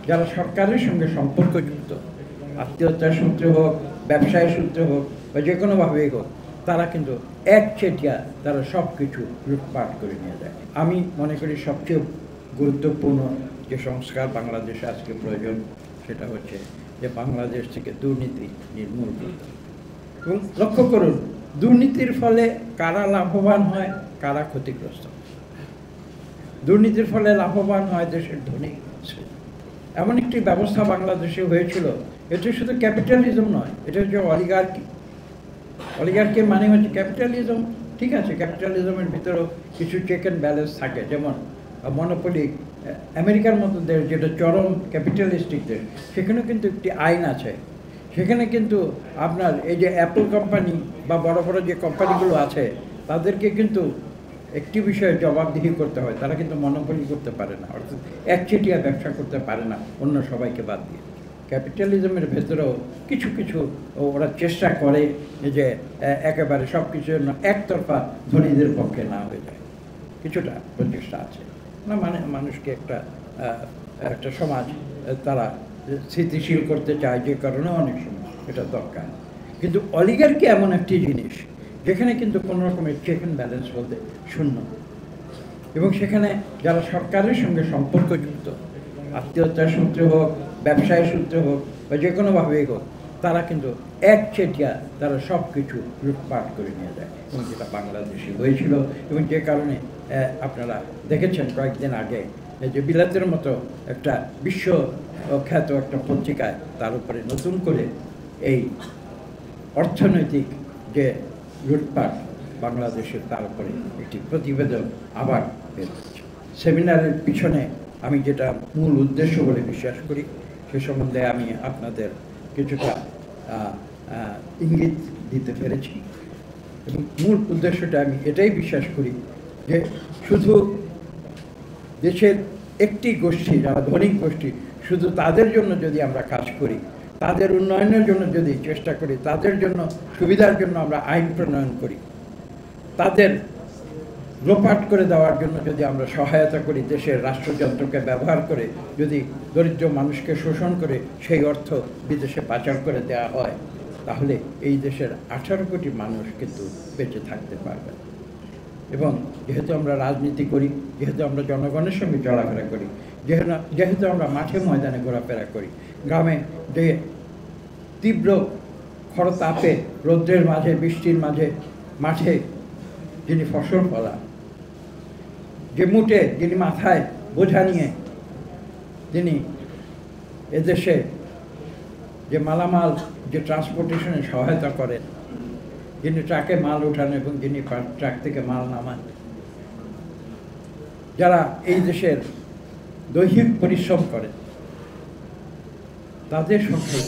যারা সরকারের সঙ্গে সম্পর্কযুক্ত, আত্মীয়তার সূত্রে হোক, ব্যবসায়ের সূত্রে হোক বা যে কোনোভাবেই হোক, তারা কিন্তু একচেটিয়া তারা সব কিছু লুটপাট করে নিয়ে যায়। আমি মনে করি সবচেয়ে গুরুত্বপূর্ণ যে সংস্কার বাংলাদেশে আজকে প্রয়োজন, সেটা হচ্ছে যে বাংলাদেশ থেকে দুর্নীতি নির্মূল করতে। এবং লক্ষ্য করুন, দুর্নীতির ফলে কারা লাভবান হয়, কারা ক্ষতিগ্রস্ত। দুর্নীতির ফলে লাভবান হয় দেশের ধনী। এমন একটি ব্যবস্থা বাংলাদেশে হয়েছিল, এটা শুধু ক্যাপিটালিজম নয়, এটা হচ্ছে অলিগার্কি। অলিগার্কি মানে হচ্ছে ক্যাপিটালিজম। ঠিক আছে, ক্যাপিটালিজমের ভিতরেও কিছু চেক অ্যান্ড ব্যালেন্স থাকে, যেমন মনোপলি আমেরিকার মতো দেশ যেটা চরম ক্যাপিটালিস্টিক দেশ, সেখানেও কিন্তু একটি আইন আছে। সেখানে কিন্তু আপনার এই যে অ্যাপল কোম্পানি বা বড় বড় যে কোম্পানিগুলো আছে, তাদেরকে কিন্তু একটি বিষয়ে জবাবদিহি করতে হয়, তারা কিন্তু মনোপলি করতে পারে না, অর্থাৎ একচেটিয়া ব্যবসা করতে পারে না অন্য সবাইকে বাদ দিয়ে। ক্যাপিটালিজমের ভেতরেও কিছু কিছু ওরা চেষ্টা করে যে একেবারে সব কিছু একতরফা ধনীদের পক্ষে না হয়ে যায়, কিছুটা প্রচেষ্টা আছে না, মানে মানুষকে একটা একটা সমাজ তারা স্থিতিশীল করতে চায়, যে কারণে অনেক সময় এটা দরকার। কিন্তু অলিগার্কি এমন একটি জিনিস যেখানে কিন্তু কোনো রকমের চেক অ্যান্ড ব্যালেন্স বলতে শূন্য, এবং সেখানে যারা সরকারের সঙ্গে সম্পর্কযুক্ত, আত্মীয়তার সূত্রে হোক, ব্যবসায়ের সূত্রে হোক বা যে কোনোভাবেই হোক, তারা কিন্তু একচেটিয়া তারা সব কিছু লুটপাট করে নিয়ে যায়, এবং যেটা বাংলাদেশে হয়েছিল। এবং যে কারণে আপনারা দেখেছেন কয়েকদিন আগে যে বিলাতের মতো একটা বিশ্ব খ্যাত একটা পত্রিকায় তার উপরে নতুন করে এই অর্থনৈতিক যে লুটপাট বাংলাদেশের, তার উপরে একটি প্রতিবেদন আবার বের হচ্ছে। সেমিনারের পিছনে আমি যেটা মূল উদ্দেশ্য বলে বিশ্বাস করি, সে সম্বন্ধে আমি আপনাদের কিছুটা ইঙ্গিত দিতে পেরেছি। এবং মূল উদ্দেশ্যটা আমি এটাই বিশ্বাস করি যে শুধু দেশের একটি গোষ্ঠী, যারা ধনিক গোষ্ঠী, শুধু তাদের জন্য যদি আমরা কাজ করি, তাদের উন্নয়নের জন্য যদি চেষ্টা করি, তাদের জন্য সুবিধার জন্য আমরা আইন প্রণয়ন করি, তাদের লোপাট করে দেওয়ার জন্য যদি আমরা সহায়তা করি, দেশের রাষ্ট্রযন্ত্রকে ব্যবহার করে যদি দরিদ্র মানুষকে শোষণ করে সেই অর্থ বিদেশে পাচার করে দেওয়া হয়, তাহলে এই দেশের 18 কোটি মানুষ কিন্তু বেঁচে থাকতে পারবে। এবং যেহেতু আমরা রাজনীতি করি, যেহেতু আমরা জনগণের সঙ্গে চলাফেরা করি, যেহেতু আমরা মাঠে ময়দানে ঘোরাফেরা করি, গ্রামে যে তীব্র খরতাপে, রৌদ্রের মাঝে, বৃষ্টির মাঝে মাঠে যিনি ফসল ফলান, যে মুটে যিনি মাথায় বোঝা নিয়ে যিনি এদেশে যে মালামাল, যে ট্রান্সপোর্টেশনে সহায়তা করেন, যিনি ট্রাকে মাল ওঠান এবং যিনি ট্রাক থেকে মাল নামান, যারা এই দেশের দৈহিক পরিশ্রম করেন, তাদের সংখ্যা